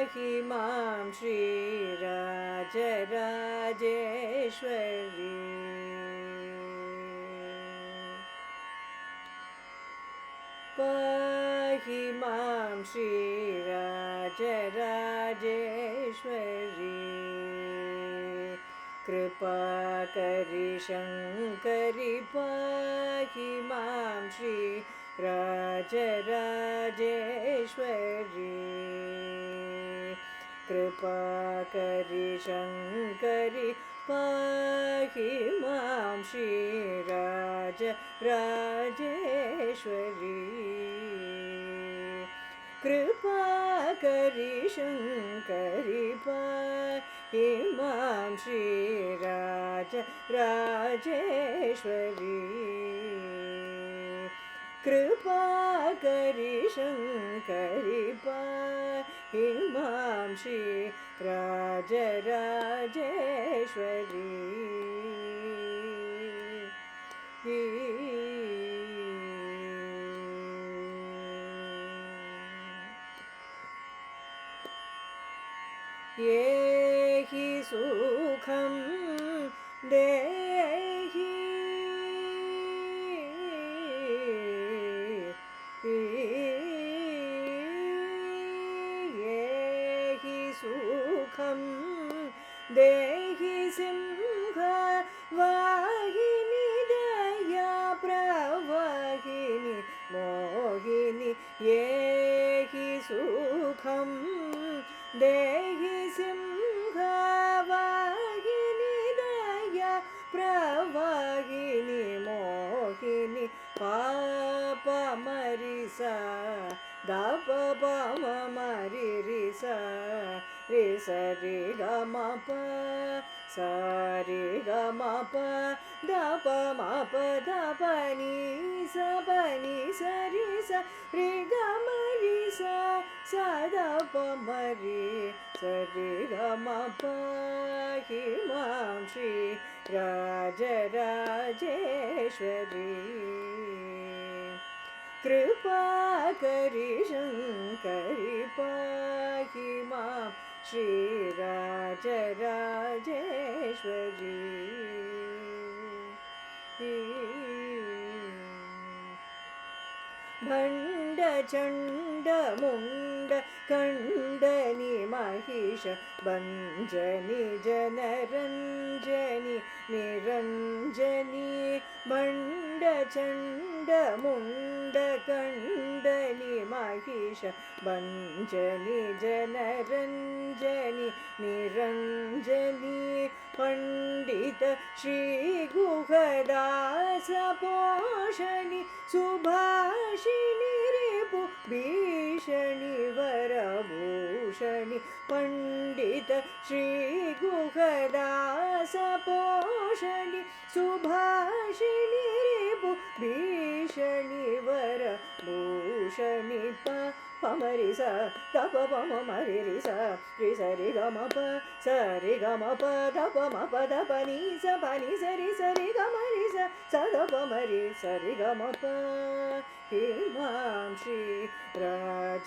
पाहि मां श्रीराजराजेश्वरी पाहि मां श्रीराजराजेश्वरी कृपाकरि शङ्करि पाहि मां श्रीराजराजेश्वरी कृपाकरि शङ्करि पाहि मां श्रीराजराजेश्वरी कृपाकरि शङ्करि पाहि मां श्रीराजराजेश्वरी कृपाकरि शङ्करि पाहि मां श्रीराजराजेश्वरी ये हि सुखं देहि ये हि सुखं देहि सिंहवाहिनी दया प्रवाहिनी मोहिनी ये हि सुखं देहि सिंहवाहिनी दया प्रवाहिनी मोहिनी पापमरिसा दाप पम मरि रिसा रिसा रि ग म प सा रि ग म प द प म प द प नि स प नि स रि स रि ग म रि सा सा द प म रि स रि ग म प हि मां श्रीराजराजेश्वरी कृपाकरि शङ्करि पाहि मां श्रीराजराजेश्वरी भण्ड चण्ड मुण्ड कण्डनि महिष भञ्जनि जनरञ्जनि निरञ्जनि भण्ड चण्ड मुण्ड कण्डनि महिष भञ्जनि जनरञ्जनि निरञ्जनि पण्डित श्रीगुहदास पोषणि सुभाषिणि रिपु भीषणि वरभूषणि पण्डित श्रीगुहदास पोषणि सुभाषिणि रिपु भीषणि वरभूषणि पमरि स तप पम मरि रि स रि स रि ग म प स रि ग म प द प म प द प नि स प नि स रि ग म रि स स द प म रि स रि ग म प हि मां श्रीराजराजेश्वरी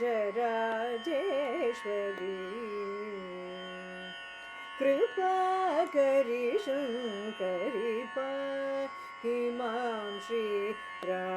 कृपाकरि शङ्करि पाहि मां श्रीराजराजेश्वरी